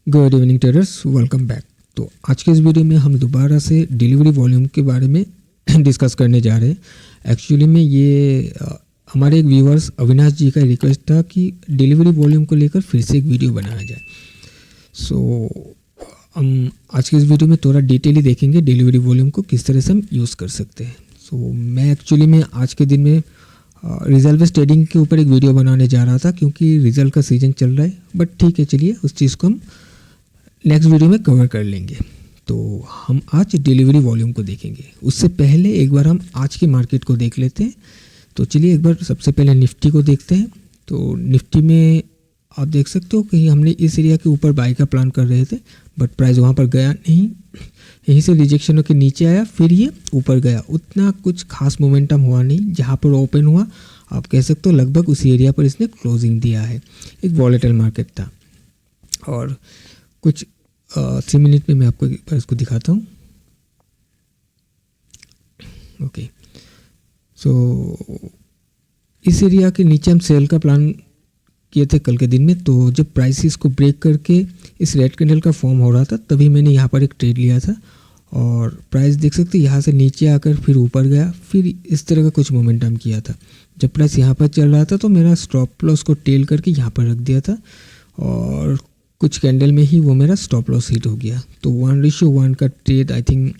Good evening traders, welcome back. तो आज के इस वीडियो में हम दोबारा से डिलीवरी वॉल्यूम के बारे में डिस्कस करने जा रहे हैं। एक्चुअली में ये हमारे एक व्यूअर्स अविनाश जी का रिक्वेस्ट था कि डिलीवरी वॉल्यूम को लेकर फिर से एक वीडियो बनाया जाए। सो हम आज के इस वीडियो में थोड़ा डिटेली देखेंगे डिलीवरी वॉल्यूम को किस तरह से हम यूज़ कर सकते हैं। सो मैं एक्चुअली में आज के दिन में रिजल्ट बेस्ड ट्रेडिंग के ऊपर एक वीडियो बनाने जा रहा था क्योंकि रिजल्ट का सीज़न चल रहा है, बट ठीक है, चलिए उस चीज़ को हम नेक्स्ट वीडियो में कवर कर लेंगे। तो हम आज डिलीवरी वॉल्यूम को देखेंगे। उससे पहले एक बार हम आज की मार्केट को देख लेते हैं। तो चलिए एक बार सबसे पहले निफ्टी को देखते हैं। तो निफ्टी में आप देख सकते हो कि हमने इस एरिया के ऊपर बाई का प्लान कर रहे थे, बट प्राइस वहाँ पर गया नहीं, यहीं से रिजेक्शन होकर नीचे आया, फिर ये ऊपर गया। उतना कुछ खास मोमेंटम हुआ नहीं। जहाँ पर ओपन हुआ आप कह सकते हो लगभग उसी एरिया पर इसने क्लोजिंग दिया है। एक वॉलेटाइल मार्केट था और कुछ 3 मिनट में मैं आपको एक बार इसको दिखाता हूँ। ओके, सो इस एरिया के नीचे हम सेल का प्लान किए थे कल के दिन में। तो जब प्राइस इसको ब्रेक करके इस रेड कैंडल का फॉर्म हो रहा था तभी मैंने यहाँ पर एक ट्रेड लिया था और प्राइस देख सकते यहाँ से नीचे आकर फिर ऊपर गया, फिर इस तरह का कुछ मोमेंटम किया था। जब प्राइस यहाँ पर चल रहा था तो मेरा स्टॉप लॉस को टेल करके यहाँ पर रख दिया था और कुछ कैंडल में ही वो मेरा स्टॉप लॉस हिट हो गया। तो 1:1 का ट्रेड आई थिंक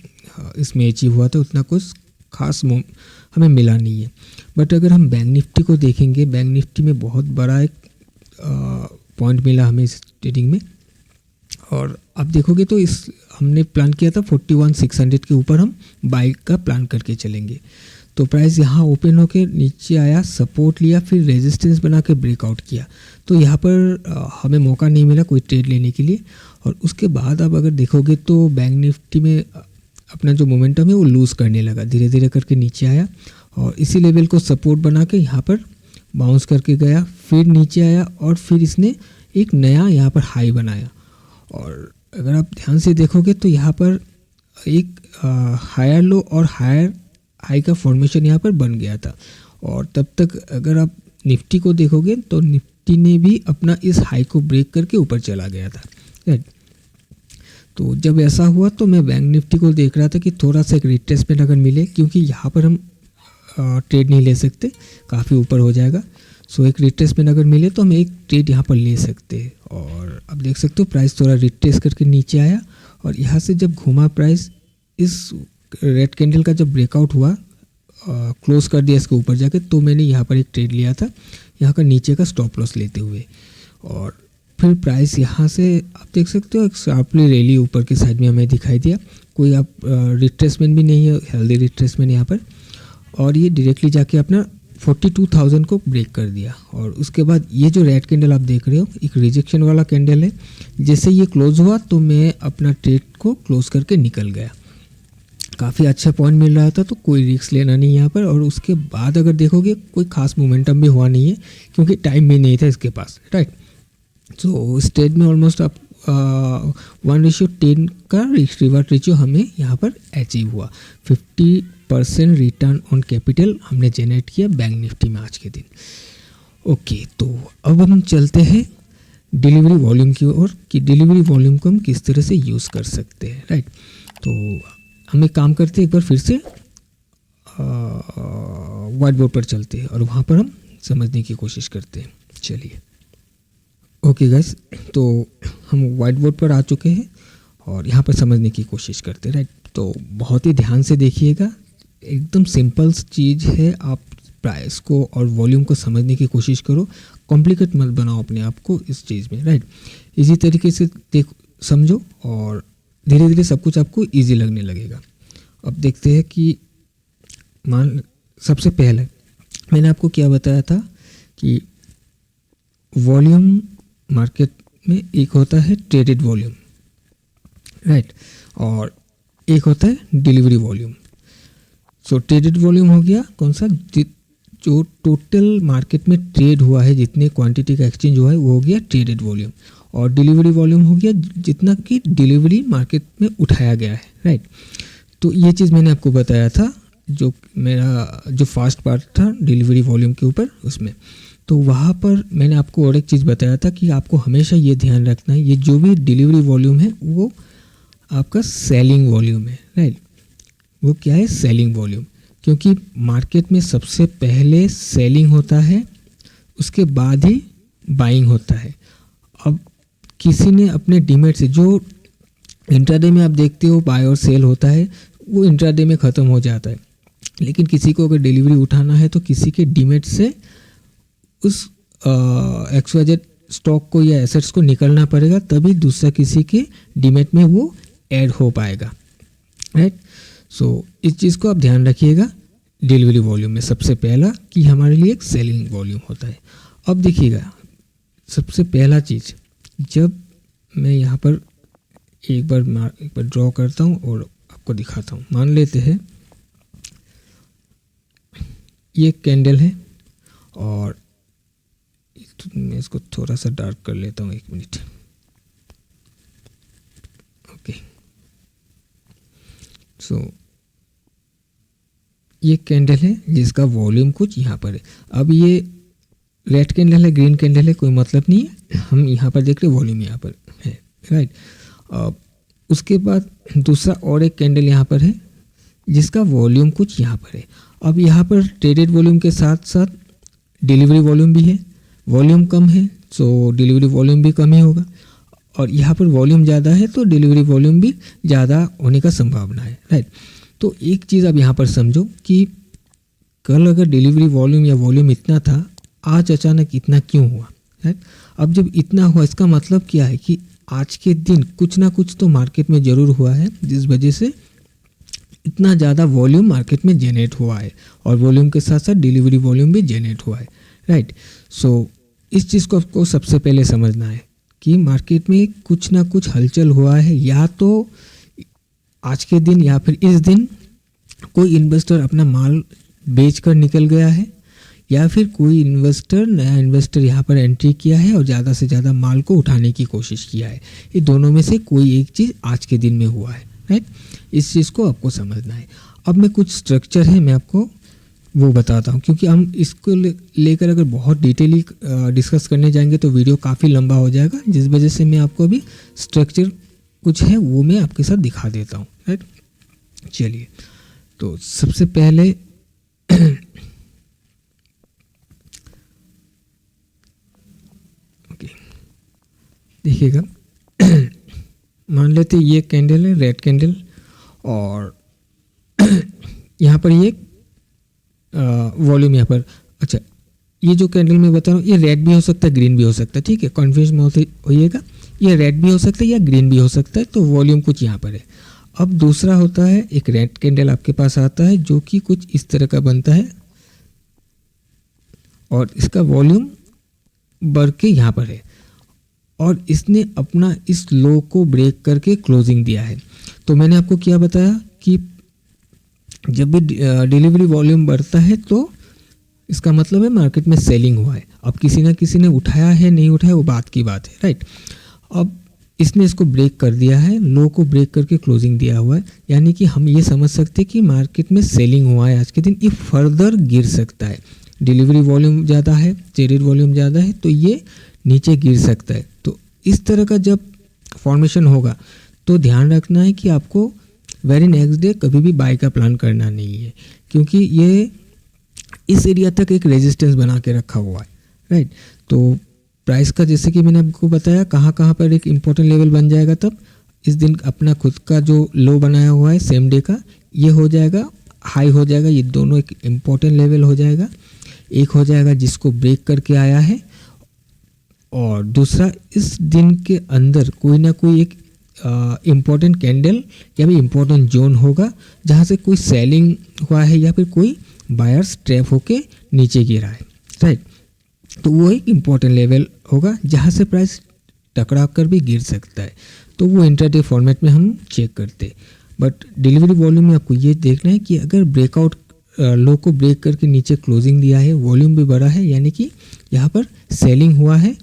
इसमें अचीव हुआ था। उतना कुछ खास हमें मिला नहीं है। बट अगर हम बैंक निफ्टी को देखेंगे, बैंक निफ्टी में बहुत बड़ा एक पॉइंट मिला हमें इस ट्रेडिंग में। और आप देखोगे तो इस हमने प्लान किया था 41,600 के ऊपर हम बाई का प्लान करके चलेंगे। तो प्राइस यहाँ ओपन होकर नीचे आया, सपोर्ट लिया, फिर रेजिस्टेंस बना के ब्रेकआउट किया। तो यहाँ पर हमें मौका नहीं मिला कोई ट्रेड लेने के लिए। और उसके बाद आप अगर देखोगे तो बैंक निफ्टी में अपना जो मोमेंटम है वो लूज़ करने लगा, धीरे धीरे करके नीचे आया और इसी लेवल को सपोर्ट बना के यहाँ पर बाउंस करके गया, फिर नीचे आया और फिर इसने एक नया यहाँ पर हाई बनाया। और अगर आप ध्यान से देखोगे तो यहाँ पर एक हायर लो और हायर हाई का फॉर्मेशन यहाँ पर बन गया था। और तब तक अगर आप निफ्टी को देखोगे तो निफ्टी ने भी अपना इस हाई को ब्रेक करके ऊपर चला गया था, राइट। तो जब ऐसा हुआ तो मैं बैंक निफ्टी को देख रहा था कि थोड़ा सा एक रिट्रेसमेंट अगर मिले, क्योंकि यहाँ पर हम ट्रेड नहीं ले सकते, काफ़ी ऊपर हो जाएगा। सो एक रिट्रेसमेंट अगर मिले तो हम एक ट्रेड यहाँ पर ले सकते हैं। और अब देख सकते हो प्राइस थोड़ा रिट्रेस करके नीचे आया और यहाँ से जब घूमा प्राइस इस रेड कैंडल का जब ब्रेकआउट हुआ, क्लोज कर दिया इसके ऊपर जाके, तो मैंने यहाँ पर एक ट्रेड लिया था यहाँ का नीचे का स्टॉप लॉस लेते हुए। और फिर प्राइस यहाँ से आप देख सकते हो एक शार्पली रैली ऊपर की साइड में हमें दिखाई दिया। कोई आप रिट्रेसमेंट भी नहीं है, हेल्दी रिट्रेसमेंट यहाँ पर। और ये डायरेक्टली जाके अपना 42,000 को ब्रेक कर दिया। और उसके बाद ये जो रेड कैंडल आप देख रहे हो एक रिजेक्शन वाला कैंडल है। जैसे ये क्लोज हुआ तो मैं अपना ट्रेड को क्लोज करके निकल गया। काफ़ी अच्छा पॉइंट मिल रहा था तो कोई रिस्क लेना नहीं यहाँ पर। और उसके बाद अगर देखोगे कोई खास मोमेंटम भी हुआ नहीं है क्योंकि टाइम भी नहीं था इसके पास, राइट। सो इस ट्रेड में ऑलमोस्ट आप 1:10 का रिवर्स रेशियो हमें यहाँ पर अचीव हुआ। 50% रिटर्न ऑन कैपिटल हमने जनरेट किया बैंक निफ्टी में आज के दिन। ओके, तो अब हम चलते हैं डिलीवरी वॉल्यूम की ओर कि डिलीवरी वॉल्यूम को हम किस तरह से यूज़ कर सकते हैं, राइट। तो हम एक काम करते हैं, एक बार फिर से व्हाइट बोर्ड पर चलते हैं और वहाँ पर हम समझने की कोशिश करते हैं। चलिए, ओके गाइस, तो हम व्हाइट बोर्ड पर आ चुके हैं और यहाँ पर समझने की कोशिश करते हैं, राइट। तो बहुत ही ध्यान से देखिएगा, एकदम सिंपल चीज़ है। आप प्राइस को और वॉल्यूम को समझने की कोशिश करो, कॉम्प्लिकेट मत बनाओ अपने आप को इस चीज़ में, राइट। इसी तरीके से समझो और धीरे धीरे सब कुछ आपको इजी लगने लगेगा। अब देखते हैं कि सबसे पहले मैंने आपको क्या बताया था कि वॉल्यूम मार्केट में एक होता है ट्रेडेड वॉल्यूम, राइट, और एक होता है डिलीवरी वॉल्यूम। सो ट्रेडेड वॉल्यूम हो गया कौन सा, जो टोटल मार्केट में ट्रेड हुआ है, जितने क्वांटिटी का एक्सचेंज हुआ है वो हो गया ट्रेडेड वॉल्यूम। और डिलीवरी वॉल्यूम हो गया जितना कि डिलीवरी मार्केट में उठाया गया है, राइट। तो ये चीज़ मैंने आपको बताया था, जो मेरा जो फर्स्ट पार्ट था डिलीवरी वॉल्यूम के ऊपर उसमें। तो वहाँ पर मैंने आपको और एक चीज़ बताया था कि आपको हमेशा ये ध्यान रखना है, ये जो भी डिलीवरी वॉल्यूम है वो आपका सेलिंग वॉल्यूम है, राइट। वो क्या है? Selling volume. क्योंकि मार्केट में सबसे पहले सेलिंग होता है, उसके बाद ही बाइंग होता है। अब किसी ने अपने डीमेट से, जो इंट्राडे में आप देखते हो बाय और सेल होता है, वो इंट्राडे में ख़त्म हो जाता है। लेकिन किसी को अगर डिलीवरी उठाना है तो किसी के डीमेट से उस XYZ स्टॉक को या एसेट्स को निकलना पड़ेगा, तभी दूसरा किसी के डीमेट में वो ऐड हो पाएगा, राइट। सो इस चीज़ को आप ध्यान रखिएगा डिलीवरी वॉल्यूम में। सबसे पहला कि हमारे लिए एक सेलिंग वॉल्यूम होता है। अब देखिएगा, सबसे पहला चीज़, जब मैं यहाँ पर एक बार ड्रॉ करता हूँ और आपको दिखाता हूँ। मान लेते हैं ये कैंडल है, और मैं इसको थोड़ा सा डार्क कर लेता हूँ, 1 मिनट। ओके, सो ये कैंडल है जिसका वॉल्यूम कुछ यहाँ पर है। अब ये रेड कैंडल है, ग्रीन कैंडल है, कोई मतलब नहीं है, हम यहाँ पर देख रहे वॉल्यूम यहाँ पर है, राइट। अब उसके बाद दूसरा और एक कैंडल यहाँ पर है जिसका वॉल्यूम कुछ यहाँ पर है। अब यहाँ पर ट्रेडेड वॉल्यूम के साथ साथ डिलीवरी वॉल्यूम भी है। वॉल्यूम कम है तो डिलीवरी वॉल्यूम भी कम ही होगा, और यहाँ पर वॉल्यूम ज़्यादा है तो डिलीवरी वॉल्यूम भी ज़्यादा होने का संभावना है, राइट। तो एक चीज़ आप यहाँ पर समझो कि कल अगर डिलीवरी वॉल्यूम या वॉल्यूम इतना था, आज अचानक इतना क्यों हुआ, राइट। अब जब इतना हुआ, इसका मतलब क्या है कि आज के दिन कुछ ना कुछ तो मार्केट में ज़रूर हुआ है जिस वजह से इतना ज़्यादा वॉल्यूम मार्केट में जनरेट हुआ है, और वॉल्यूम के साथ साथ डिलीवरी वॉल्यूम भी जनरेट हुआ है, राइट। सो इस चीज़ को आपको सबसे पहले समझना है कि मार्केट में कुछ ना कुछ हलचल हुआ है, या तो आज के दिन या फिर इस दिन कोई इन्वेस्टर अपना माल बेच कर निकल गया है, या फिर कोई नया इन्वेस्टर यहाँ पर एंट्री किया है और ज़्यादा से ज़्यादा माल को उठाने की कोशिश किया है। ये दोनों में से कोई एक चीज़ आज के दिन में हुआ है, राइट। इस चीज़ को आपको समझना है। अब मैं कुछ स्ट्रक्चर है मैं आपको वो बताता हूँ, क्योंकि हम इसको लेकर अगर बहुत डिटेली डिस्कस करने जाएंगे तो वीडियो काफ़ी लंबा हो जाएगा, जिस वजह से मैं आपको अभी स्ट्रक्चर कुछ है वो मैं आपके साथ दिखा देता हूँ, राइट। चलिए, तो सबसे पहले ओके देखिएगा, मान लेते ये कैंडल है, रेड कैंडल, और यहाँ पर ये वॉल्यूम यहाँ पर, अच्छा ये जो कैंडल मैं बता रहा हूँ ये रेड भी हो सकता है, ग्रीन भी हो सकता है, ठीक है, कन्फ्यूज मत होइएगा। ये रेड भी हो सकता है या ग्रीन भी हो सकता है, तो वॉल्यूम कुछ यहाँ पर है। अब दूसरा होता है, एक रेड कैंडल आपके पास आता है जो कि कुछ इस तरह का बनता है, और इसका वॉल्यूम बढ़ के यहाँ पर है, और इसने अपना इस लो को ब्रेक करके क्लोजिंग दिया है। तो मैंने आपको क्या बताया कि जब भी डिलीवरी वॉल्यूम बढ़ता है तो इसका मतलब है मार्केट में सेलिंग हुआ है। अब किसी ना किसी ने उठाया है, नहीं उठाया, वो बात की बात है, राइट। अब इसने इसको ब्रेक कर दिया है, लो को ब्रेक करके क्लोजिंग दिया हुआ है, यानी कि हम ये समझ सकते हैं कि मार्केट में सेलिंग हुआ है आज के दिन। ये फर्दर गिर सकता है, डिलीवरी वॉल्यूम ज़्यादा है, ट्रेडेड वॉल्यूम ज़्यादा है, तो ये नीचे गिर सकता है। तो इस तरह का जब फॉर्मेशन होगा तो ध्यान रखना है कि आपको वेरी नेक्स्ट डे कभी भी बाय का प्लान करना नहीं है, क्योंकि ये इस एरिया तक एक रेजिस्टेंस बना के रखा हुआ है, राइट। तो प्राइस का जैसे कि मैंने आपको बताया कहाँ पर एक इम्पोर्टेंट लेवल बन जाएगा, तब इस दिन अपना खुद का जो लो बनाया हुआ है सेम डे का, ये हो जाएगा, हाई हो जाएगा, ये दोनों एक इम्पोर्टेंट लेवल हो जाएगा। एक हो जाएगा जिसको ब्रेक करके आया है, और दूसरा इस दिन के अंदर कोई ना कोई एक इम्पोर्टेंट कैंडल या फिर इम्पोर्टेंट जोन होगा जहाँ से कोई सेलिंग हुआ है या फिर कोई बायर्स ट्रैप होके नीचे गिरा है, राइट। तो वो एक इम्पोर्टेंट लेवल होगा जहाँ से प्राइस टकरा कर भी गिर सकता है, तो वो इंट्राडे फॉर्मेट में हम चेक करते। बट डिलीवरी वॉल्यूम में आपको ये देखना है कि अगर ब्रेकआउट लो को ब्रेक करके नीचे क्लोजिंग दिया है, वॉल्यूम भी बढ़ा है, यानी कि यहाँ पर सेलिंग हुआ है।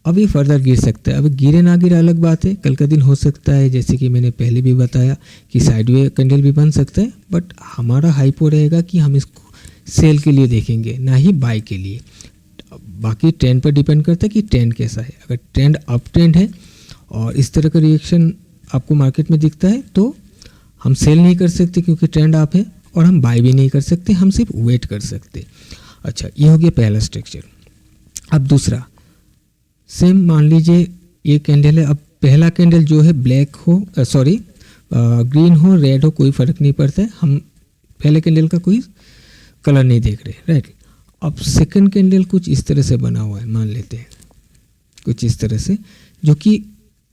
अब ये फर्दर गिर सकता है, अब गिरे ना गिरे अलग बात है, कल का दिन हो सकता है जैसे कि मैंने पहले भी बताया कि साइडवे कैंडल भी बन सकता है, बट हमारा हाइपो रहेगा कि हम इसको सेल के लिए देखेंगे, ना ही बाय के लिए। बाकी ट्रेंड पर डिपेंड करता है कि ट्रेंड कैसा है। अगर ट्रेंड अप ट्रेंड है और इस तरह का रिएक्शन आपको मार्केट में दिखता है तो हम सेल नहीं कर सकते क्योंकि ट्रेंड अप है, और हम बाय भी नहीं कर सकते, हम सिर्फ वेट कर सकते। अच्छा, ये हो गया पहला स्ट्रक्चर। अब दूसरा, सेम मान लीजिए ये कैंडल है। अब पहला कैंडल जो है ब्लैक हो, ग्रीन हो, रेड हो, कोई फ़र्क नहीं पड़ता है, हम पहले कैंडल का कोई कलर नहीं देख रहे, राइट। अब सेकंड कैंडल कुछ इस तरह से बना हुआ है, मान लेते हैं कुछ इस तरह से, जो कि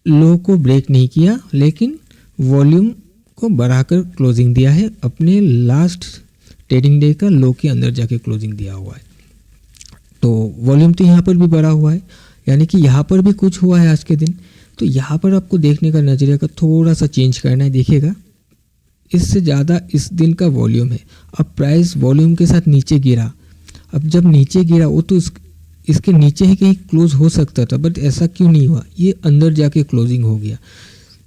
लो को ब्रेक नहीं किया लेकिन वॉल्यूम को बढ़ाकर क्लोजिंग दिया है, अपने लास्ट ट्रेडिंग डे का लो के अंदर जाके क्लोजिंग दिया हुआ है। तो वॉल्यूम तो यहाँ पर भी बढ़ा हुआ है, यानी कि यहाँ पर भी कुछ हुआ है आज के दिन। तो यहाँ पर आपको देखने का नज़रिया का थोड़ा सा चेंज करना है। देखिएगा, इससे ज़्यादा इस दिन का वॉल्यूम है। अब प्राइस वॉल्यूम के साथ नीचे गिरा। अब जब नीचे गिरा वो तो इसके नीचे ही कहीं क्लोज हो सकता था, बट ऐसा क्यों नहीं हुआ, ये अंदर जाके क्लोजिंग हो गया।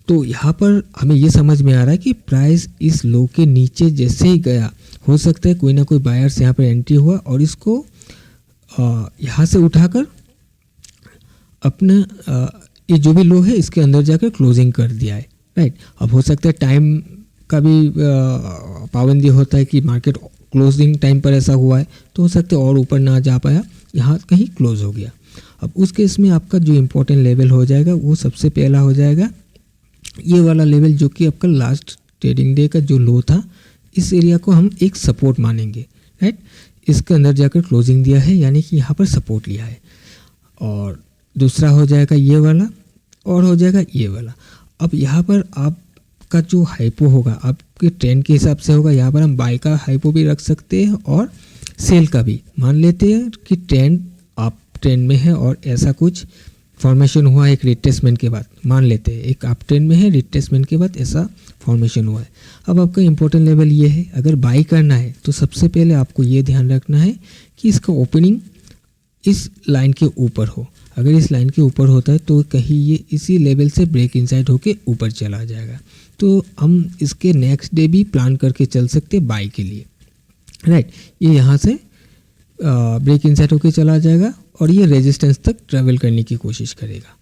तो यहाँ पर हमें ये समझ में आ रहा है कि प्राइस इस लो के नीचे जैसे ही गया, हो सकता है कोई ना कोई बायर्स यहाँ पर एंट्री हुआ और इसको यहाँ से उठाकर अपना ये जो भी लो है इसके अंदर जाकर क्लोजिंग कर दिया है, राइट। अब हो सकता है टाइम का भी पाबंदी होता है कि मार्केट क्लोजिंग टाइम पर ऐसा हुआ है, तो हो सकता है और ऊपर ना जा पाया, यहाँ कहीं क्लोज हो गया। अब उस केस में आपका जो इम्पोर्टेंट लेवल हो जाएगा वो सबसे पहला हो जाएगा ये वाला लेवल, जो कि आपका लास्ट ट्रेडिंग डे का जो लो था, इस एरिया को हम एक सपोर्ट मानेंगे, राइट। इसके अंदर जाकर क्लोजिंग दिया है, यानी कि यहाँ पर सपोर्ट लिया है। और दूसरा हो जाएगा ये वाला, और हो जाएगा ये वाला। अब यहाँ पर आपका जो हाइपो होगा आपके ट्रेंड के हिसाब से होगा। यहाँ पर हम बाय का हाइपो भी रख सकते हैं और सेल का भी। मान लेते हैं कि ट्रेंड अप ट्रेंड में है और ऐसा कुछ फॉर्मेशन हुआ है एक रिट्रेसमेंट के बाद, मान लेते हैं एक अप ट्रेंड में है, रिट्रेसमेंट के बाद ऐसा फॉर्मेशन हुआ है। अब आपका इंपॉर्टेंट लेवल ये है, अगर बाई करना है तो सबसे पहले आपको ये ध्यान रखना है कि इसका ओपनिंग इस लाइन के ऊपर हो। अगर इस लाइन के ऊपर होता है तो कहीं ये इसी लेवल से ब्रेक इनसाइड होके ऊपर चला जाएगा, तो हम इसके नेक्स्ट डे भी प्लान करके चल सकते हैं बाई के लिए, राइट। ये यहाँ से ब्रेक इनसाइड होके चला जाएगा और ये रेजिस्टेंस तक ट्रैवल करने की कोशिश करेगा।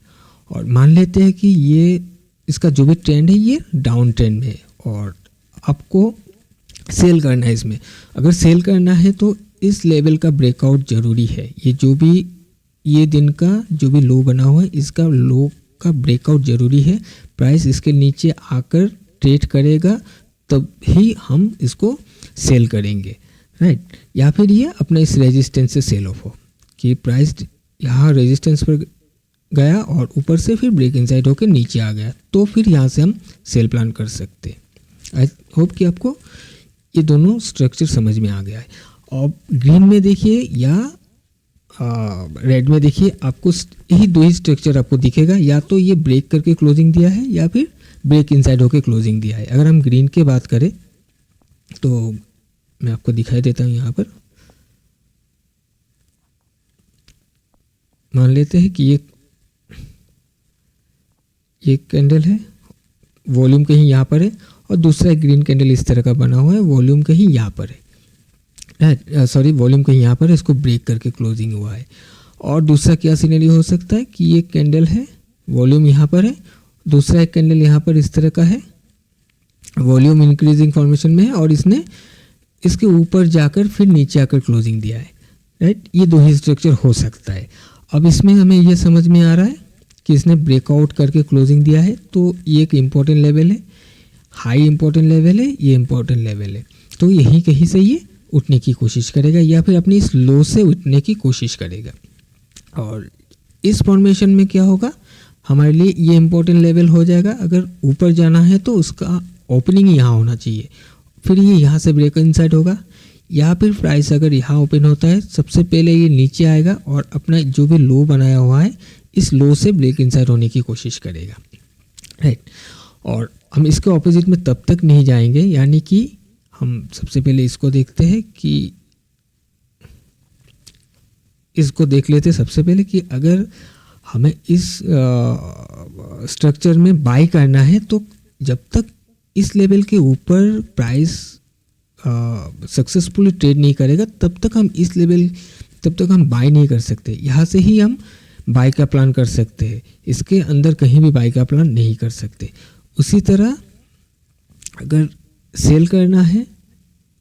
और मान लेते हैं कि ये इसका जो भी ट्रेंड है ये डाउन ट्रेंड में है और आपको सेल करना है इसमें। अगर सेल करना है तो इस लेवल का ब्रेकआउट ज़रूरी है। ये जो भी ये दिन का जो भी लो बना हुआ है इसका लो का ब्रेकआउट ज़रूरी है। प्राइस इसके नीचे आकर ट्रेड करेगा तब ही हम इसको सेल करेंगे, राइट। या फिर ये अपना इस रेजिस्टेंस से सेल ऑफ हो कि प्राइस यहाँ रेजिस्टेंस पर गया और ऊपर से फिर ब्रेक इनसाइड होकर नीचे आ गया, तो फिर यहाँ से हम सेल प्लान कर सकते हैं। आई होप कि आपको ये दोनों स्ट्रक्चर समझ में आ गया है। और ग्रीन में देखिए या रेड में देखिए, आपको यही दो ही स्ट्रक्चर आपको दिखेगा, या तो ये ब्रेक करके क्लोजिंग दिया है या फिर ब्रेक इनसाइड होकर क्लोजिंग दिया है। अगर हम ग्रीन की बात करें तो मैं आपको दिखाई देता हूँ। यहाँ पर मान लेते हैं कि ये कैंडल है, वॉल्यूम कहीं यहाँ पर है, और दूसरा ग्रीन कैंडल इस तरह का बना हुआ है, वॉल्यूम कहीं यहाँ पर है, वॉल्यूम कहीं यहाँ पर है, इसको ब्रेक करके क्लोजिंग हुआ है। और दूसरा क्या सिनेरियो हो सकता है कि ये कैंडल है, वॉल्यूम यहाँ पर है, दूसरा एक कैंडल यहाँ पर इस तरह का है, वॉल्यूम इंक्रीजिंग फॉर्मेशन में है और इसने इसके ऊपर जाकर फिर नीचे आकर क्लोजिंग दिया है, राइट। ये दो ही स्ट्रक्चर हो सकता है। अब इसमें हमें यह समझ में आ रहा है कि इसने ब्रेकआउट करके क्लोजिंग दिया है, तो ये एक इम्पॉर्टेंट लेवल है, हाई इम्पॉर्टेंट लेवल है, ये इम्पॉर्टेंट लेवल है। तो यहीं कहीं से ये उठने की कोशिश करेगा या फिर अपनी इस लो से उठने की कोशिश करेगा। और इस फॉर्मेशन में क्या होगा, हमारे लिए ये इम्पोर्टेंट लेवल हो जाएगा। अगर ऊपर जाना है तो उसका ओपनिंग यहाँ होना चाहिए, फिर ये यहाँ से ब्रेक इनसाइड होगा, या फिर प्राइस अगर यहाँ ओपन होता है सबसे पहले ये नीचे आएगा और अपना जो भी लो बनाया हुआ है इस लो से ब्रेक इनसाइड होने की कोशिश करेगा, राइट। और हम इसके ऑपोजिट में तब तक नहीं जाएंगे, यानी कि हम सबसे पहले इसको देखते हैं कि इसको देख लेते हैं सबसे पहले कि अगर हमें इस स्ट्रक्चर में बाई करना है तो जब तक इस लेवल के ऊपर प्राइस सक्सेसफुली ट्रेड नहीं करेगा तब तक हम इस लेवल तब तक हम बाय नहीं कर सकते। यहाँ से ही हम बाय का प्लान कर सकते हैं, इसके अंदर कहीं भी बाय का प्लान नहीं कर सकते। उसी तरह अगर सेल करना है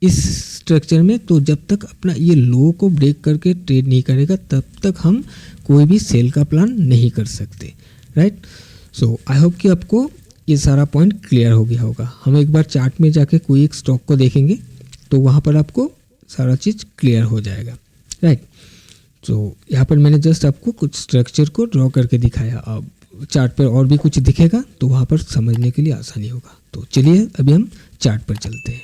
इस स्ट्रक्चर में, तो जब तक अपना ये लो को ब्रेक करके ट्रेड नहीं करेगा तब तक हम कोई भी सेल का प्लान नहीं कर सकते, राइट। सो आई होप कि आपको ये सारा पॉइंट क्लियर हो गया होगा। हम एक बार चार्ट में जाके कोई एक स्टॉक को देखेंगे तो वहाँ पर आपको सारा चीज़ क्लियर हो जाएगा, राइट। तो यहाँ पर मैंने जस्ट आपको कुछ स्ट्रक्चर को ड्रॉ करके दिखाया। अब चार्ट पर और भी कुछ दिखेगा तो वहाँ पर समझने के लिए आसानी होगा। तो चलिए अभी हम चार्ट पर चलते हैं।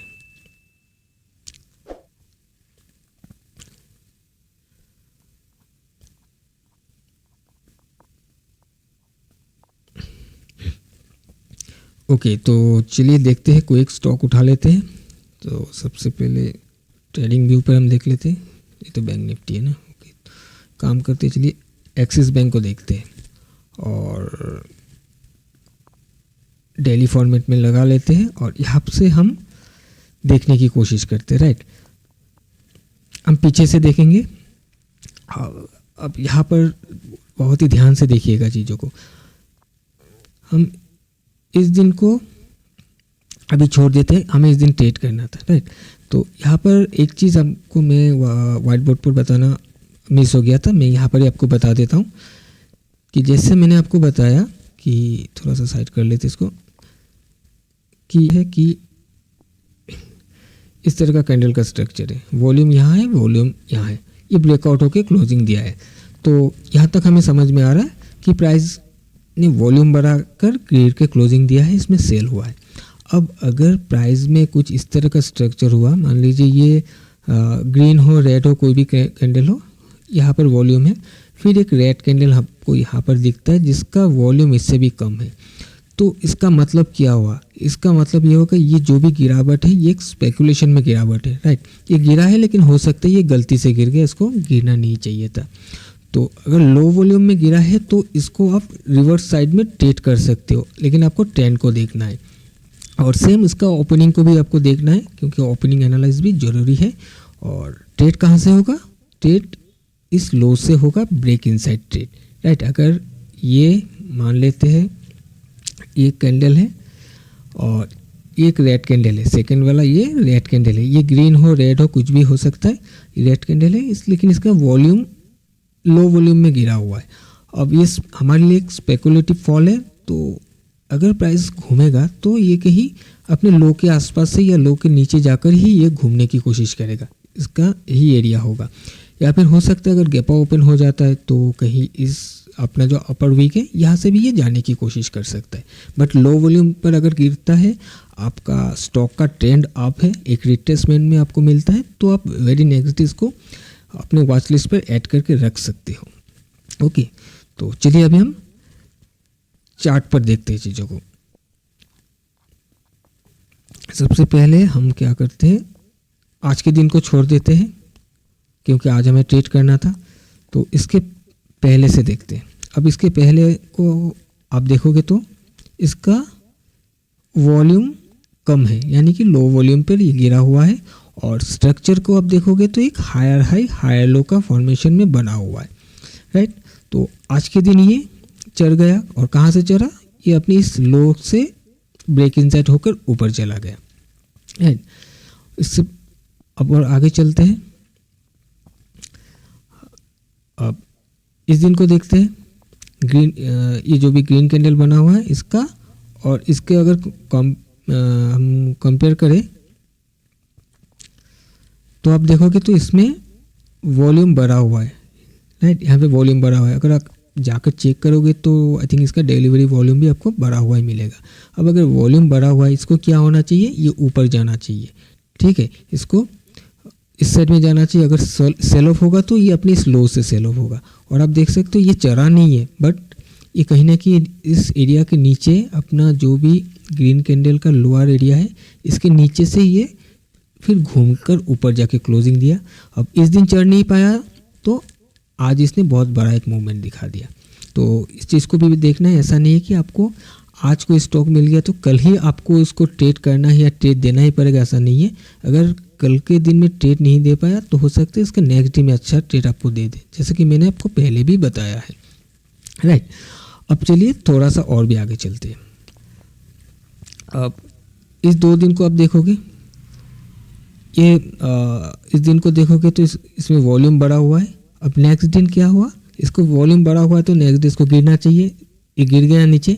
ओके, तो चलिए देखते हैं, कोई एक स्टॉक उठा लेते हैं। तो सबसे पहले ट्रेडिंग व्यू पर हम देख लेते हैं। ये तो बैंक निफ्टी है ना। ओके, काम करते चलिए एक्सिस बैंक को देखते हैं और डेली फॉर्मेट में लगा लेते हैं और यहाँ से हम देखने की कोशिश करते हैं, राइट। हम पीछे से देखेंगे। अब यहाँ पर बहुत ही ध्यान से देखिएगा चीज़ों को। हम इस दिन को अभी छोड़ देते हैं, हमें इस दिन ट्रेड करना था, राइट। तो यहाँ पर एक चीज़ आपको मैं वाइट बोर्ड पर बताना मिस हो गया था, मैं यहाँ पर ही आपको बता देता हूँ कि जैसे मैंने आपको बताया कि थोड़ा सा साइड कर लेते इसको, कि है कि इस तरह का कैंडल का स्ट्रक्चर है। वॉल्यूम यहाँ है, वॉल्यूम यहाँ है, ये ब्रेकआउट होके क्लोजिंग दिया है। तो यहाँ तक हमें समझ में आ रहा है कि प्राइस ने वॉल्यूम बढ़ाकर क्रिएट के क्लोजिंग दिया है, इसमें सेल हुआ है। अब अगर प्राइस में कुछ इस तरह का स्ट्रक्चर हुआ, मान लीजिए ये ग्रीन हो, रेड हो, कोई भी कैंडल हो, यहाँ पर वॉल्यूम है, फिर एक रेड कैंडल आपको यहाँ पर दिखता है जिसका वॉल्यूम इससे भी कम है, तो इसका मतलब क्या हुआ? इसका मतलब ये होगा ये जो भी गिरावट है ये एक स्पेकुलेशन में गिरावट है, राइट। ये गिरा है लेकिन हो सकता है ये गलती से गिर गया, इसको गिरना नहीं चाहिए था। तो अगर लो वॉल्यूम में गिरा है तो इसको आप रिवर्स साइड में ट्रेड कर सकते हो, लेकिन आपको ट्रेंड को देखना है और सेम इसका ओपनिंग को भी आपको देखना है, क्योंकि ओपनिंग एनालाइज भी ज़रूरी है। और ट्रेड कहाँ से होगा? ट्रेड इस लो से होगा, ब्रेक इनसाइड ट्रेड, राइट। अगर ये मान लेते हैं एक कैंडल है और एक रेड कैंडल है, सेकंड वाला ये रेड कैंडल है, ये ग्रीन हो, रेड हो, कुछ भी हो सकता है, रेड कैंडल है लेकिन इसका वॉल्यूम लो वॉल्यूम में गिरा हुआ है। अब ये हमारे लिए एक स्पेकुलेटिव फॉल है, तो अगर प्राइस घूमेगा तो ये कहीं अपने लो के आसपास से या लो के नीचे जाकर ही ये घूमने की कोशिश करेगा, इसका यही एरिया होगा। या फिर हो सकता है अगर गैपा ओपन हो जाता है तो कहीं इस अपना जो अपर वीक है यहाँ से भी ये जाने की कोशिश कर सकता है। बट लो वॉल्यूम पर अगर गिरता है, आपका स्टॉक का ट्रेंड अप है, एक रिट्रेसमेंट में आपको मिलता है, तो आप वेरी नेक्स्ट इसको अपने वॉच लिस्ट पर ऐड करके रख सकते हो। ओके, तो चलिए अभी हम चार्ट पर देखते हैं चीज़ों को। सबसे पहले हम क्या करते हैं, आज के दिन को छोड़ देते हैं क्योंकि आज हमें ट्रेड करना था, तो इसके पहले से देखते हैं। अब इसके पहले को आप देखोगे तो इसका वॉल्यूम कम है, यानी कि लो वॉल्यूम पर ये गिरा हुआ है, और स्ट्रक्चर को आप देखोगे तो एक हायर हाई हायर लो का फॉर्मेशन में बना हुआ है, राइट। तो आज के दिन ये चढ़ गया, और कहाँ से चढ़ा? ये अपनी इस लो से ब्रेक इनसाइड होकर ऊपर चला गया, राइट। इससे अब और आगे चलते हैं। अब इस दिन को देखते हैं, ग्रीन ये जो भी ग्रीन कैंडल बना हुआ है इसका, और इसके अगर हम कंपेयर करें तो आप देखोगे तो इसमें वॉल्यूम बढ़ा हुआ है, राइट। यहाँ पे वॉल्यूम बढ़ा हुआ है, अगर आप जाकर चेक करोगे तो आई थिंक इसका डिलीवरी वॉल्यूम भी आपको बढ़ा हुआ ही मिलेगा। अब अगर वॉल्यूम बढ़ा हुआ है, इसको क्या होना चाहिए? ये ऊपर जाना चाहिए, ठीक है, इसको इस साइड में जाना चाहिए। अगर सेल ऑफ होगा तो ये अपनी स्लो से सेल ऑफ होगा, और आप देख सकते हो ये चढ़ा नहीं है, बट ये कहीं ना कहीं इस एरिया के नीचे अपना जो भी ग्रीन कैंडल का लोअर एरिया है इसके नीचे से ये फिर घूमकर ऊपर जाके क्लोजिंग दिया। अब इस दिन चढ़ नहीं पाया तो आज इसने बहुत बड़ा एक मूवमेंट दिखा दिया। तो इस चीज़ को भी देखना है, ऐसा नहीं है कि आपको आज कोई स्टॉक मिल गया तो कल ही आपको इसको ट्रेड करना है या ट्रेड देना ही पड़ेगा, ऐसा नहीं है। अगर कल के दिन में ट्रेड नहीं दे पाया तो हो सकता है इसका नेक्स्ट डे में अच्छा ट्रेड आपको दे दे, जैसे कि मैंने आपको पहले भी बताया है, राइट। अब चलिए थोड़ा सा और भी आगे चलते हैं। अब इस 2 दिन को आप देखोगे, ये इस दिन को देखोगे तो इसमें वॉल्यूम बढ़ा हुआ है। अब नेक्स्ट दिन क्या हुआ, इसको वॉल्यूम बढ़ा हुआ है तो नेक्स्ट डे इसको गिरना चाहिए, ये गिर गया नीचे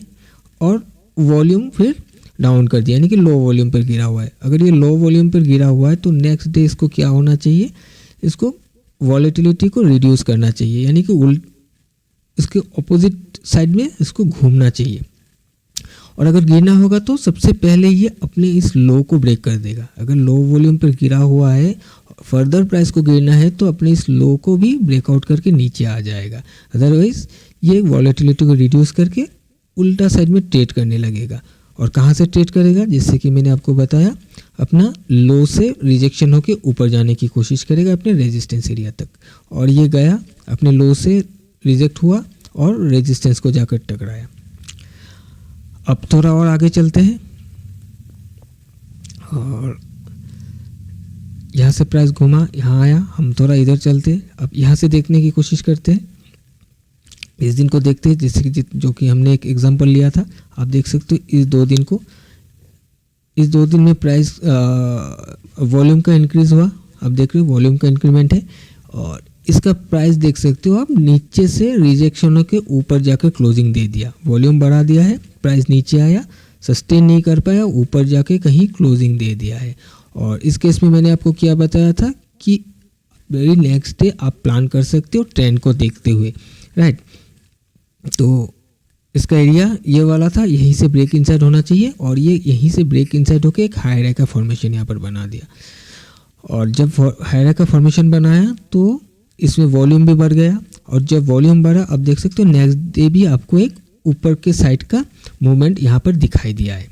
और वॉल्यूम फिर डाउन कर दिया, यानी कि लो वॉल्यूम पर गिरा हुआ है। अगर ये लो वॉल्यूम पर गिरा हुआ है तो नेक्स्ट डे इसको क्या होना चाहिए, इसको वॉलेटिलिटी को रिड्यूस करना चाहिए, यानी कि इसके ऑपोजिट साइड में इसको घूमना चाहिए। और अगर गिरना होगा तो सबसे पहले ये अपने इस लो को ब्रेक कर देगा। अगर लो वॉल्यूम पर गिरा हुआ है, फर्दर प्राइस को गिरना है तो अपने इस लो को भी ब्रेकआउट करके नीचे आ जाएगा। अदरवाइज ये वॉलेटिलिटी को रिड्यूस करके उल्टा साइड में ट्रेड करने लगेगा। और कहाँ से ट्रेड करेगा, जैसे कि मैंने आपको बताया, अपना लो से रिजेक्शन होके ऊपर जाने की कोशिश करेगा अपने रेजिस्टेंस एरिया तक। और ये गया अपने लो से रिजेक्ट हुआ और रेजिस्टेंस को जाकर टकराया। अब थोड़ा और आगे चलते हैं और यहाँ से प्राइस घूमा, यहाँ आया, हम थोड़ा इधर चलते हैं। अब यहाँ से देखने की कोशिश करते हैं, इस दिन को देखते हैं, जैसे कि जो कि हमने एक एग्जांपल लिया था। आप देख सकते हो इस 2 दिन को, इस 2 दिन में प्राइस वॉल्यूम का इंक्रीज हुआ। आप देख रहे हो वॉल्यूम का इंक्रीमेंट है और इसका प्राइस देख सकते हो आप, नीचे से रिजेक्शनों के ऊपर जाकर क्लोजिंग दे दिया। वॉल्यूम बढ़ा दिया है, प्राइस नीचे आया, सस्टेन नहीं कर पाया, ऊपर जाके कहीं क्लोजिंग दे दिया है। और इस केस में मैंने आपको क्या बताया था कि वेरी नेक्स्ट डे आप प्लान कर सकते हो ट्रेंड को देखते हुए, राइट। तो इसका एरिया ये वाला था, यहीं से ब्रेक इनसाइड होना चाहिए और ये यहीं से ब्रेक इनसाइड होकर एक हाई राय का फॉर्मेशन यहाँ पर बना दिया। और जब हाई राय का फॉर्मेशन बनाया तो इसमें वॉल्यूम भी बढ़ गया और जब वॉल्यूम बढ़ा, अब देख सकते हो नेक्स्ट डे भी आपको एक ऊपर के साइड का मूवमेंट यहाँ पर दिखाई दिया है,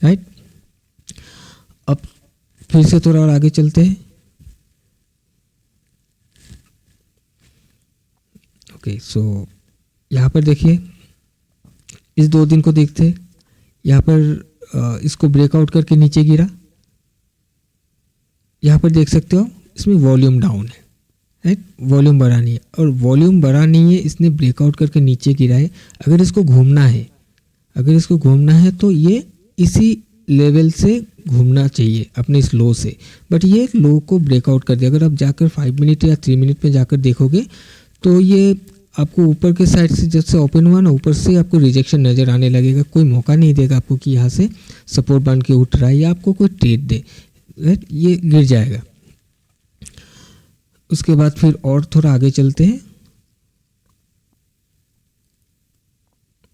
राइट। अब फिर से थोड़ा और आगे चलते हैं। ओके, सो यहाँ पर देखिए इस 2 दिन को देखते हैं। यहाँ पर इसको ब्रेकआउट करके नीचे गिरा, यहाँ पर देख सकते हो इसमें वॉल्यूम डाउन है, राइट। वॉल्यूम बढ़ा नहीं है और वॉल्यूम बढ़ा नहीं है, इसने ब्रेकआउट करके नीचे गिरा है। अगर इसको घूमना है, अगर इसको घूमना है तो ये इसी लेवल से घूमना चाहिए अपने इस लो से, बट ये लो को ब्रेकआउट कर दिया। अगर आप जाकर 5 मिनट या 3 मिनट में जाकर देखोगे तो ये आपको ऊपर के साइड से जब से ओपन हुआ ना, ऊपर से आपको रिजेक्शन नज़र आने लगेगा। कोई मौका नहीं देगा आपको कि यहाँ से सपोर्ट बन के उठ रहा है या आपको कोई ट्रेड दे, राइट। ये गिर जाएगा। उसके बाद फिर और थोड़ा आगे चलते हैं।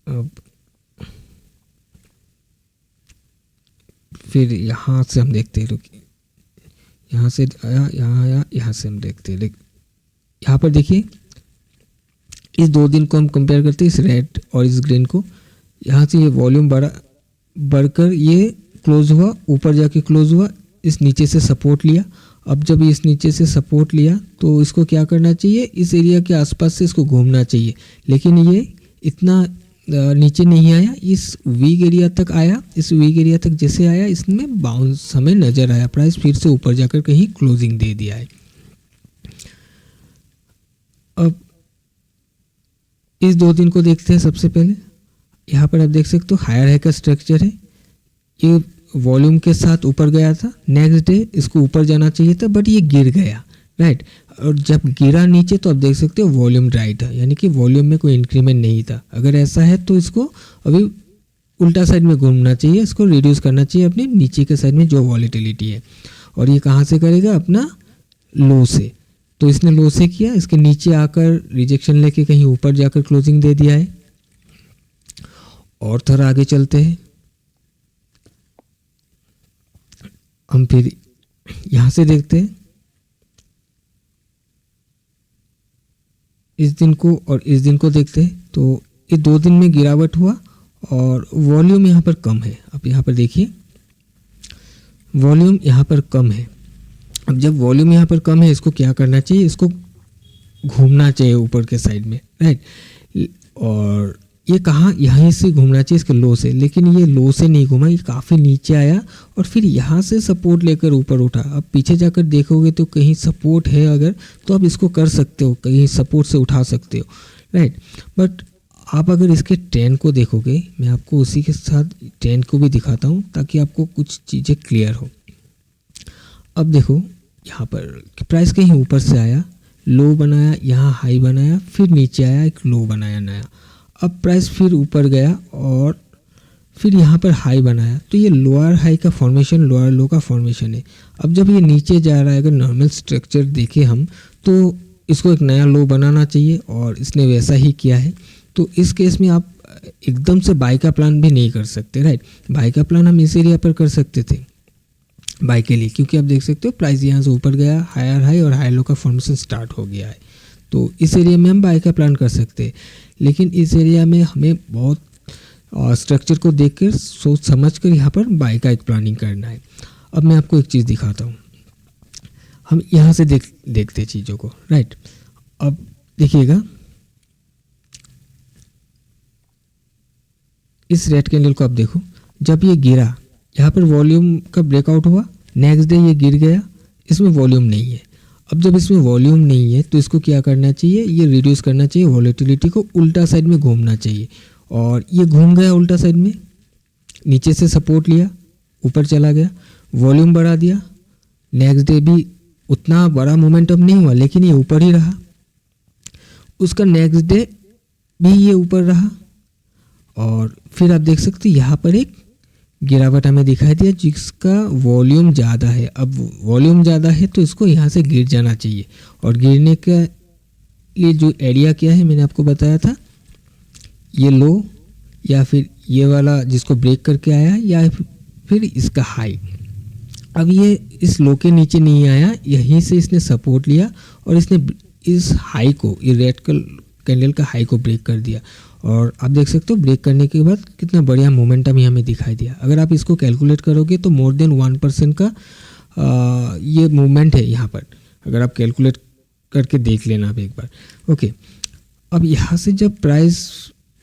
अब फिर यहाँ से हम देखते हैं, रुकिए, यहाँ से आया, यहाँ आया, यहाँ से हम देखते हैं। यहाँ पर देखिए इस 2 दिन को हम कंपेयर करते हैं, इस रेड और इस ग्रीन को। यहाँ से ये वॉल्यूम बढ़कर ये क्लोज हुआ, ऊपर जाके क्लोज हुआ, इस नीचे से सपोर्ट लिया। अब जब इस नीचे से सपोर्ट लिया तो इसको क्या करना चाहिए, इस एरिया के आसपास से इसको घूमना चाहिए, लेकिन ये इतना नीचे नहीं आया, इस वीक एरिया तक आया। इस वीक एरिया तक जैसे आया, इसमें बाउंस हमें नज़र आया, प्राइस फिर से ऊपर जाकर कहीं क्लोजिंग दे दिया है। अब इस 2 दिन को देखते हैं। सबसे पहले यहाँ पर आप देख सकते हो हायर हाई का स्ट्रक्चर है, ये वॉल्यूम के साथ ऊपर गया था। नेक्स्ट डे इसको ऊपर जाना चाहिए था बट ये गिर गया, राइट। और जब गिरा नीचे तो आप देख सकते हो वॉल्यूम ड्राई था, यानी कि वॉल्यूम में कोई इंक्रीमेंट नहीं था। अगर ऐसा है तो इसको अभी उल्टा साइड में घूमना चाहिए, इसको रिड्यूस करना चाहिए अपने नीचे के साइड में जो वॉलेटिलिटी है। और ये कहाँ से करेगा, अपना लो से। तो इसने लो से किया, इसके नीचे आकर रिजेक्शन लेके कहीं ऊपर जाकर क्लोजिंग दे दिया है। और थोड़ा आगे चलते हैं, हम फिर यहाँ से देखते हैं इस दिन को और इस दिन को देखते हैं। तो ये 2 दिन में गिरावट हुआ और वॉल्यूम यहाँ पर कम है। अब यहाँ पर देखिए वॉल्यूम यहाँ पर कम है। अब जब वॉल्यूम यहाँ पर कम है, इसको क्या करना चाहिए, इसको घूमना चाहिए ऊपर के साइड में, राइट। और ये कहाँ यहीं से घूमना चाहिए इसके लो से, लेकिन ये लो से नहीं घूमा, ये काफ़ी नीचे आया और फिर यहाँ से सपोर्ट लेकर ऊपर उठा। अब पीछे जाकर देखोगे तो कहीं सपोर्ट है अगर, तो आप इसको कर सकते हो, कहीं सपोर्ट से उठा सकते हो, राइट। बट आप अगर इसके ट्रेंड को देखोगे, मैं आपको उसी के साथ ट्रेंड को भी दिखाता हूँ ताकि आपको कुछ चीज़ें क्लियर हो। अब देखो यहाँ पर प्राइस कहीं ऊपर से आया, लो बनाया, यहाँ हाई बनाया, फिर नीचे आया, एक लो बनाया नया। अब प्राइस फिर ऊपर गया और फिर यहाँ पर हाई बनाया, तो ये लोअर हाई का फॉर्मेशन, लोअर लो का फॉर्मेशन है। अब जब ये नीचे जा रहा है, अगर नॉर्मल स्ट्रक्चर देखें हम, तो इसको एक नया लो बनाना चाहिए और इसने वैसा ही किया है। तो इस केस में आप एकदम से बाय का प्लान भी नहीं कर सकते, राइट। बाय का प्लान हम इस एरिया पर कर सकते थे बाय के लिए, क्योंकि आप देख सकते हो प्राइस यहाँ से ऊपर गया, हायर हाई और हाई लो का फॉर्मेशन स्टार्ट हो गया है। तो इस एरिया में हम बाय का प्लान कर सकते हैं, लेकिन इस एरिया में हमें बहुत स्ट्रक्चर को देखकर सोच समझ कर यहाँ पर बाय का एक प्लानिंग करना है। अब मैं आपको एक चीज़ दिखाता हूँ, हम यहाँ से देखते चीज़ों को, राइट। अब देखिएगा इस रेड कैंडल को, आप देखो जब ये गिरा, यहाँ पर वॉल्यूम का ब्रेकआउट हुआ, नेक्स्ट डे ये गिर गया, इसमें वॉल्यूम नहीं है। अब जब इसमें वॉल्यूम नहीं है तो इसको क्या करना चाहिए, ये रिड्यूस करना चाहिए, वॉलेटिलिटी को उल्टा साइड में घूमना चाहिए। और ये घूम गया उल्टा साइड में, नीचे से सपोर्ट लिया, ऊपर चला गया, वॉल्यूम बढ़ा दिया, नेक्स्ट डे भी उतना बड़ा मोमेंटम नहीं हुआ लेकिन ये ऊपर ही रहा, उसका नेक्स्ट डे भी ये ऊपर रहा और फिर आप देख सकते हैं यहाँ पर एक गिरावट हमें दिखाई दिया जिसका वॉल्यूम ज़्यादा है। अब वॉल्यूम ज़्यादा है तो इसको यहाँ से गिर जाना चाहिए, और गिरने का ये जो एरिया क्या है मैंने आपको बताया था, ये लो या फिर ये वाला जिसको ब्रेक करके आया या फिर इसका हाई। अब ये इस लो के नीचे नहीं आया, यहीं से इसने सपोर्ट लिया और इसने इस हाई को, ये रेड कैंडल का हाई को ब्रेक कर दिया। और आप देख सकते हो ब्रेक करने के बाद कितना बढ़िया मोमेंटम ही हमें दिखाई दिया। अगर आप इसको कैलकुलेट करोगे तो मोर देन 1% का ये मूवमेंट है यहाँ पर, अगर आप कैलकुलेट करके देख लेना आप एक बार, ओके। अब यहाँ से जब प्राइस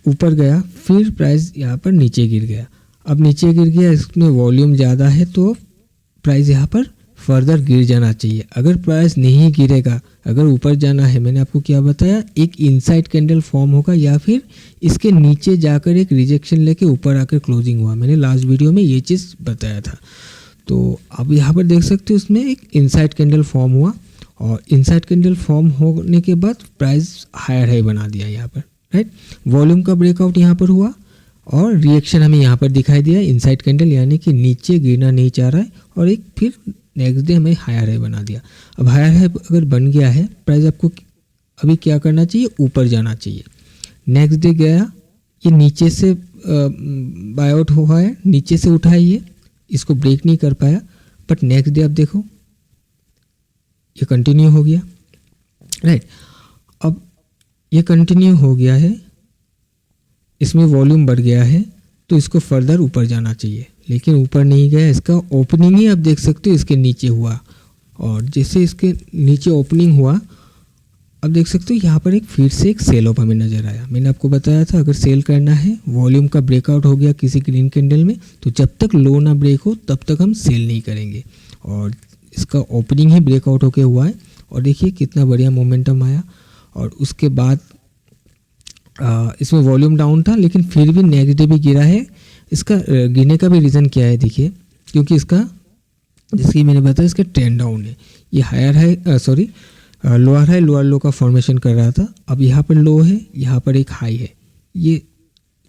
ऊपर गया, फिर प्राइस यहाँ पर नीचे गिर गया। अब नीचे गिर गया, इसमें वॉल्यूम ज़्यादा है तो प्राइस यहाँ पर फर्दर गिर जाना चाहिए। अगर प्राइस नहीं गिरेगा, अगर ऊपर जाना है, मैंने आपको क्या बताया, एक इनसाइड कैंडल फॉर्म होगा या फिर इसके नीचे जाकर एक रिजेक्शन लेके ऊपर आकर क्लोजिंग हुआ। मैंने लास्ट वीडियो में ये चीज़ बताया था। तो आप यहाँ पर देख सकते हो इसमें एक इनसाइड कैंडल फॉर्म हुआ और इनसाइड कैंडल फॉर्म होने के बाद प्राइस हायर हाई बना दिया यहाँ पर, राइट। वॉल्यूम का ब्रेकआउट यहाँ पर हुआ और रिएक्शन हमें यहाँ पर दिखाई दिया इनसाइड कैंडल, यानी कि नीचे गिरना नहीं चाह रहा है और एक फिर नेक्स्ट डे हमें हायर हाई बना दिया। अब हायर हाई अगर बन गया है, प्राइस आपको अभी क्या करना चाहिए, ऊपर जाना चाहिए। नेक्स्ट डे गया, ये नीचे से बाय आउट हुआ है, नीचे से उठा है, ये इसको ब्रेक नहीं कर पाया, बट नेक्स्ट डे आप देखो ये कंटिन्यू हो गया, राइट। अब ये कंटिन्यू हो गया है, इसमें वॉल्यूम बढ़ गया है तो इसको फर्दर ऊपर जाना चाहिए, लेकिन ऊपर नहीं गया। इसका ओपनिंग ही आप देख सकते हो इसके नीचे हुआ, और जैसे इसके नीचे ओपनिंग हुआ, अब देख सकते हो यहाँ पर एक फिर से एक सेल ऑफ हमें नज़र आया। मैंने आपको बताया था अगर सेल करना है, वॉल्यूम का ब्रेकआउट हो गया किसी ग्रीन कैंडल में, तो जब तक लो ना ब्रेक हो तब तक हम सेल नहीं करेंगे। और इसका ओपनिंग ही ब्रेकआउट होके हुआ है और देखिए कितना बढ़िया मोमेंटम आया। और उसके बाद इसमें वॉल्यूम डाउन था लेकिन फिर भी नेक्स्ट डे भी गिरा है। इसका गिरने का भी रीज़न क्या है देखिए, क्योंकि इसका जैसे मैंने बताया इसका ट्रेंड डाउन है। ये higher high lower high lower low का फॉर्मेशन कर रहा था, अब यहाँ पर लो है, यहाँ पर एक हाई है, ये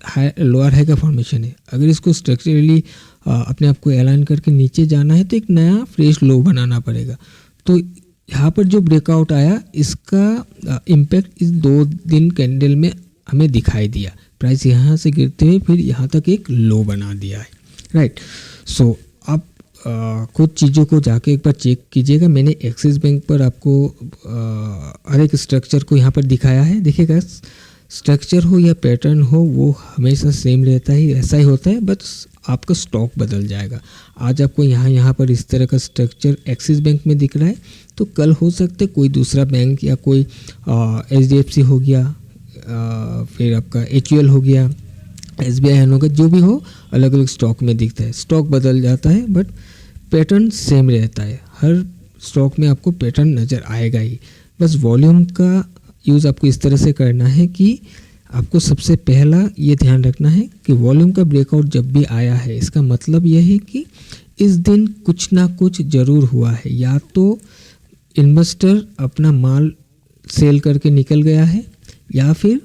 हाई लोअर हाई का फॉर्मेशन है। अगर इसको स्ट्रक्चरली अपने आप को अलाइन करके नीचे जाना है तो एक नया फ्रेश लो बनाना पड़ेगा। तो यहाँ पर जो ब्रेकआउट आया इसका इम्पैक्ट इस 2 दिन कैंडल में हमें दिखाई दिया। प्राइस यहाँ से गिरते हुए फिर यहाँ तक एक लो बना दिया है, राइट। सो आप कुछ चीज़ों को जाके एक बार चेक कीजिएगा। मैंने एक्सिस बैंक पर आपको हर एक स्ट्रक्चर को यहाँ पर दिखाया है। देखिएगा स्ट्रक्चर हो या पैटर्न हो वो हमेशा सेम रहता है, ऐसा ही होता है, बस आपका स्टॉक बदल जाएगा। आज आपको यहाँ पर इस तरह का स्ट्रक्चर एक्सिस बैंक में दिख रहा है, तो कल हो सकता है कोई दूसरा बैंक या कोई HDFC हो गया फिर आपका HUL हो गया, SBI होगा, जो भी हो अलग अलग स्टॉक में दिखता है। स्टॉक बदल जाता है बट पैटर्न सेम रहता है। हर स्टॉक में आपको पैटर्न नज़र आएगा ही। बस वॉल्यूम का यूज़ आपको इस तरह से करना है कि आपको सबसे पहला ये ध्यान रखना है कि वॉल्यूम का ब्रेकआउट जब भी आया है, इसका मतलब यह है कि इस दिन कुछ ना कुछ ज़रूर हुआ है। या तो इन्वेस्टर अपना माल सेल करके निकल गया है या फिर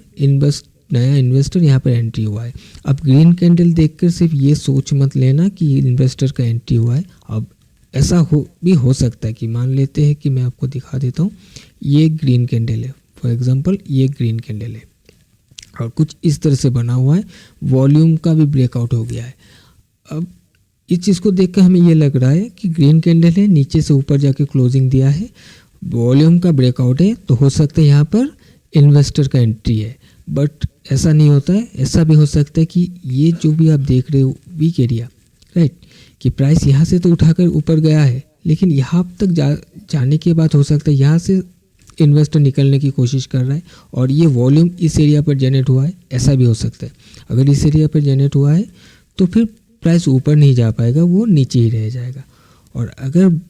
नया इन्वेस्टर यहाँ पर एंट्री हुआ है। अब ग्रीन कैंडल देखकर सिर्फ ये सोच मत लेना कि इन्वेस्टर का एंट्री हुआ है। अब ऐसा हो सकता है कि मान लेते हैं कि मैं आपको दिखा देता हूँ, ये ग्रीन कैंडल है, फॉर एग्जांपल ये ग्रीन कैंडल है और कुछ इस तरह से बना हुआ है, वॉल्यूम का भी ब्रेकआउट हो गया है। अब इस चीज़ को देखकर हमें ये लग रहा है कि ग्रीन कैंडल है, नीचे से ऊपर जाके क्लोजिंग दिया है, वॉल्यूम का ब्रेकआउट है, तो हो सकता है यहाँ पर इन्वेस्टर का एंट्री है। बट ऐसा नहीं होता है। ऐसा भी हो सकता है कि ये जो भी आप देख रहे हो वीक एरिया, राइट, कि प्राइस यहाँ से तो उठाकर ऊपर गया है, लेकिन यहाँ तक जाने के बाद हो सकता है यहाँ से इन्वेस्टर निकलने की कोशिश कर रहा है और ये वॉल्यूम इस एरिया पर जनरेट हुआ है, ऐसा भी हो सकता है। अगर इस एरिया पर जनरेट हुआ है तो फिर प्राइस ऊपर नहीं जा पाएगा, वो नीचे ही रह जाएगा। और अगर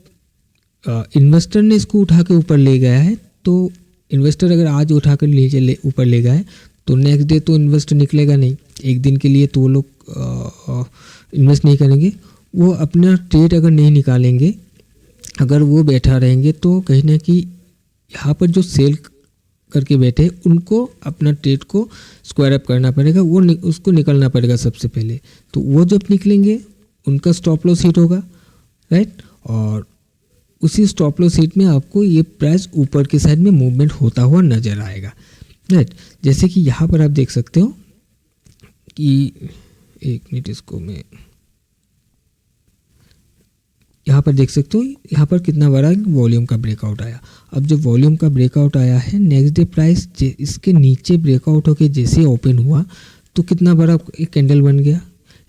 इन्वेस्टर ने इसको उठा के ऊपर ले गया है, तो इन्वेस्टर अगर आज उठाकर नीचे ऊपर ले गया है तो नेक्स्ट डे तो इन्वेस्टर निकलेगा नहीं। एक दिन के लिए तो वो लोग इन्वेस्ट नहीं करेंगे, वो अपना ट्रेड अगर नहीं निकालेंगे, अगर वो बैठा रहेंगे तो कहीं ना कहीं यहाँ पर जो सेल करके बैठे उनको अपना ट्रेड को स्क्वायर अप करना पड़ेगा, उसको निकलना पड़ेगा सबसे पहले। तो वो जब निकलेंगे उनका स्टॉप लॉस हिट होगा, राइट, और उसी स्टॉप लॉस हिट में आपको ये प्राइस ऊपर के साइड में मूवमेंट होता हुआ नज़र आएगा, राइट। जैसे कि यहाँ पर आप देख सकते हो कि एक मिनट, इसको मैं यहाँ पर देख सकते हो, यहाँ पर कितना बड़ा वॉल्यूम का ब्रेकआउट आया। अब जब वॉल्यूम का ब्रेकआउट आया है, नेक्स्ट डे प्राइस इसके नीचे ब्रेकआउट होकर जैसे ओपन हुआ तो कितना बड़ा एक कैंडल बन गया।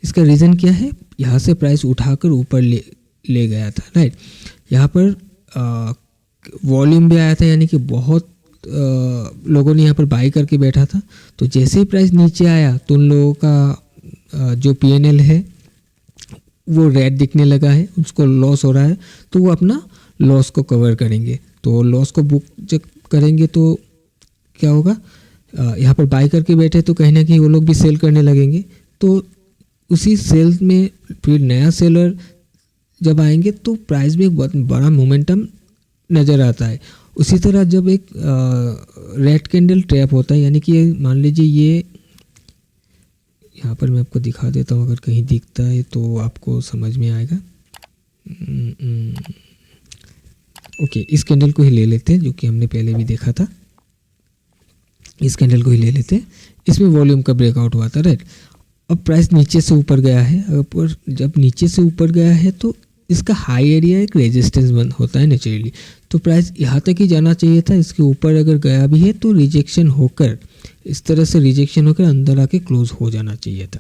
इसका रीज़न क्या है, यहाँ से प्राइस उठाकर ऊपर ले गया था, राइट। यहाँ पर वॉल्यूम भी आया था, यानी कि बहुत लोगों ने यहाँ पर बाई करके बैठा था। तो जैसे ही प्राइस नीचे आया तो उन लोगों का जो PNL है वो रेड दिखने लगा है, उसको लॉस हो रहा है, तो वो अपना लॉस को कवर करेंगे। तो लॉस को बुक जब करेंगे तो क्या होगा, यहाँ पर बाई करके बैठे तो कहीं ना कहीं वो लोग भी सेल करने लगेंगे। तो उसी सेल में फिर नया सेलर जब आएंगे तो प्राइस में एक बहुत बड़ा मोमेंटम नज़र आता है। उसी तरह जब एक रेड कैंडल ट्रैप होता है, यानी कि मान लीजिए ये यहाँ पर मैं आपको दिखा देता हूँ, अगर कहीं दिखता है तो आपको समझ में आएगा। ओके, इस कैंडल को ही ले लेते हैं जो कि हमने पहले भी देखा था। इस कैंडल को ही ले लेते हैं, इसमें वॉल्यूम का ब्रेकआउट हुआ था, राइट। अब प्राइस नीचे से ऊपर गया है, अगर जब नीचे से ऊपर गया है तो इसका हाई एरिया एक रेजिस्टेंस बंद होता है नेचुरली। तो प्राइस यहाँ तक ही जाना चाहिए था, इसके ऊपर अगर गया भी है तो रिजेक्शन होकर, इस तरह से रिजेक्शन होकर अंदर आके क्लोज हो जाना चाहिए था,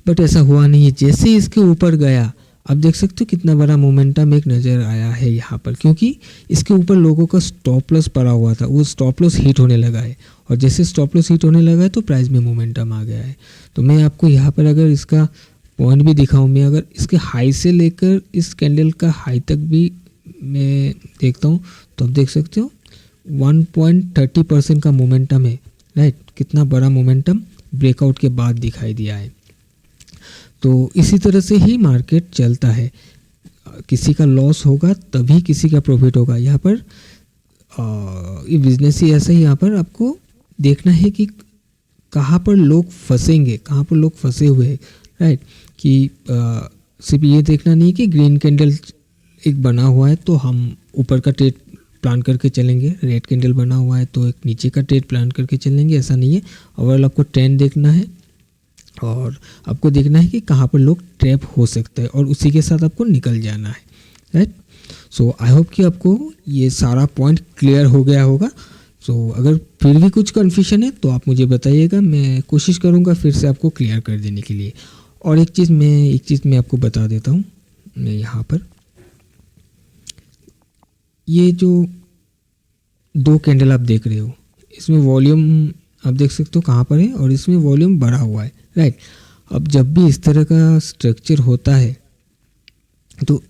बट ऐसा हुआ नहीं है। जैसे ही इसके ऊपर गया, अब देख सकते हो कितना बड़ा मोमेंटम एक नज़र आया है यहाँ पर, क्योंकि इसके ऊपर लोगों का स्टॉप लॉस पड़ा हुआ था, वो स्टॉप लॉस हिट होने लगा है, और जैसे स्टॉप लॉस हिट होने लगा है तो प्राइस में मोमेंटम आ गया है। तो मैं आपको यहाँ पर अगर इसका पॉइंट भी दिखाऊं, मैं अगर इसके हाई से लेकर इस कैंडल का हाई तक भी मैं देखता हूँ तो आप देख सकते हो 1.30% का मोमेंटम है, राइट। कितना बड़ा मोमेंटम ब्रेकआउट के बाद दिखाई दिया है। तो इसी तरह से ही मार्केट चलता है, किसी का लॉस होगा तभी किसी का प्रॉफिट होगा। यहाँ पर ये बिजनेस ही ऐसा ही, यहाँ पर आपको देखना है कि कहाँ पर लोग फंसेंगे, कहाँ पर लोग फंसे हुए हैं, राइट। कि सिर्फ ये देखना नहीं कि ग्रीन कैंडल एक बना हुआ है तो हम ऊपर का ट्रेड प्लान करके चलेंगे, रेड कैंडल बना हुआ है तो एक नीचे का ट्रेड प्लान करके चलेंगे, ऐसा नहीं है। ओवरऑल आपको ट्रेंड देखना है और आपको देखना है कि कहाँ पर लोग ट्रैप हो सकते हैं और उसी के साथ आपको निकल जाना है, राइट। सो आई होप कि आपको ये सारा पॉइंट क्लियर हो गया होगा। सो अगर फिर भी कुछ कन्फ्यूजन है तो आप मुझे बताइएगा, मैं कोशिश करूँगा फिर से आपको क्लियर कर देने के लिए। और एक चीज़ मैं आपको बता देता हूँ, मैं यहाँ पर ये जो 2 कैंडल आप देख रहे हो, इसमें वॉल्यूम आप देख सकते हो कहाँ पर है, और इसमें वॉल्यूम बढ़ा हुआ है, राइट। अब जब भी इस तरह का स्ट्रक्चर होता है तो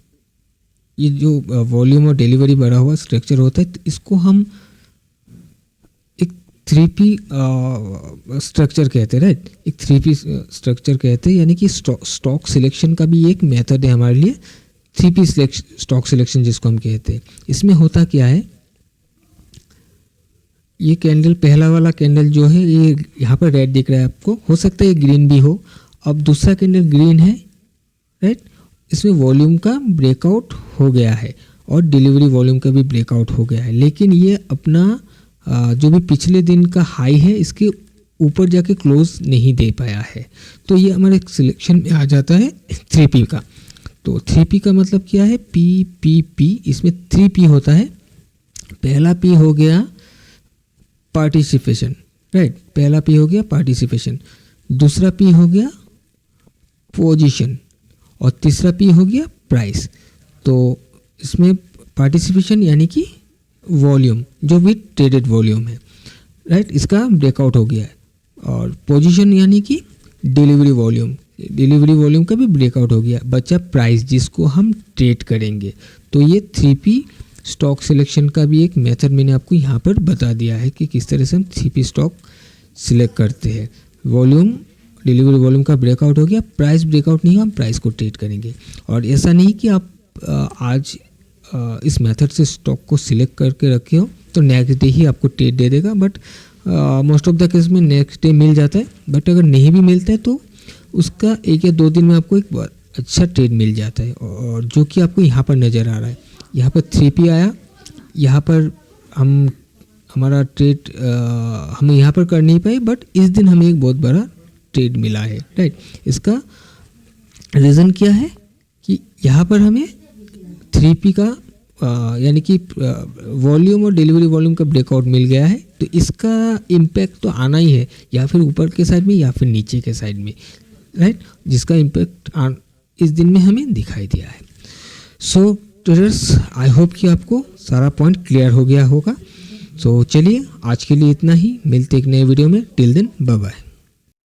ये जो वॉल्यूम और डिलीवरी बढ़ा हुआ स्ट्रक्चर होता है, तो इसको हम एक 3P स्ट्रक्चर कहते हैं, राइट। एक 3P स्ट्रक्चर कहते हैं, यानी कि स्टॉक सिलेक्शन का भी एक मेथड है हमारे लिए, 3P स्टॉक सिलेक्शन जिसको हम कहते हैं। इसमें होता क्या है, ये कैंडल, पहला वाला कैंडल जो है ये यहाँ पर रेड दिख रहा है आपको, हो सकता है ये ग्रीन भी हो। अब दूसरा कैंडल ग्रीन है, राइट। इसमें वॉल्यूम का ब्रेकआउट हो गया है और डिलीवरी वॉल्यूम का भी ब्रेकआउट हो गया है, लेकिन ये अपना जो भी पिछले दिन का हाई है इसके ऊपर जाके क्लोज नहीं दे पाया है, तो ये हमारे सिलेक्शन में आ जाता है 3P का। तो 3P का मतलब क्या है, PPP, इसमें 3P होता है। पहला P हो गया पार्टिसिपेशन, राइट, पहला P हो गया पार्टिसिपेशन, दूसरा P हो गया पोजीशन, और तीसरा P हो गया प्राइस। तो इसमें पार्टिसिपेशन यानी कि वॉल्यूम, जो भी ट्रेडेड वॉल्यूम है, राइट, इसका ब्रेकआउट हो गया है, और पोजीशन यानी कि डिलीवरी वॉल्यूम का भी ब्रेकआउट हो गया। बचा प्राइस, जिसको हम ट्रेड करेंगे। तो ये 3P स्टॉक सिलेक्शन का भी एक मेथड मैंने आपको यहाँ पर बता दिया है कि किस तरह से हम 3P स्टॉक सिलेक्ट करते हैं। वॉल्यूम, डिलीवरी वॉल्यूम का ब्रेकआउट हो गया, प्राइस ब्रेकआउट नहीं हुआ, हम प्राइस को ट्रेड करेंगे। और ऐसा नहीं कि आप आज इस मेथड से स्टॉक को सिलेक्ट करके रखे हो तो नेक्स्ट डे ही आपको ट्रेड दे देगा, but most of the case में नेक्स्ट डे मिल जाता है। बट अगर नहीं भी मिलता है तो उसका 1 या 2 दिन में आपको एक अच्छा ट्रेड मिल जाता है, और जो कि आपको यहाँ पर नज़र आ रहा है। यहाँ पर 3P आया, यहाँ पर हमारा ट्रेड हम यहाँ पर कर नहीं पाए, बट इस दिन हमें एक बहुत बड़ा ट्रेड मिला है, राइट। इसका रीज़न क्या है कि यहाँ पर हमें 3P का यानी कि वॉल्यूम और डिलीवरी वॉल्यूम का ब्रेकआउट मिल गया है, तो इसका इम्पैक्ट तो आना ही है, या फिर ऊपर के साइड में या फिर नीचे के साइड में, राइट, जिसका इम्पैक्ट इस दिन में हमें दिखाई दिया है। सो ट्रेडर्स, आई होप कि आपको सारा पॉइंट क्लियर हो गया होगा। सो चलिए आज के लिए इतना ही, मिलते एक नए वीडियो में। Till then bye bye.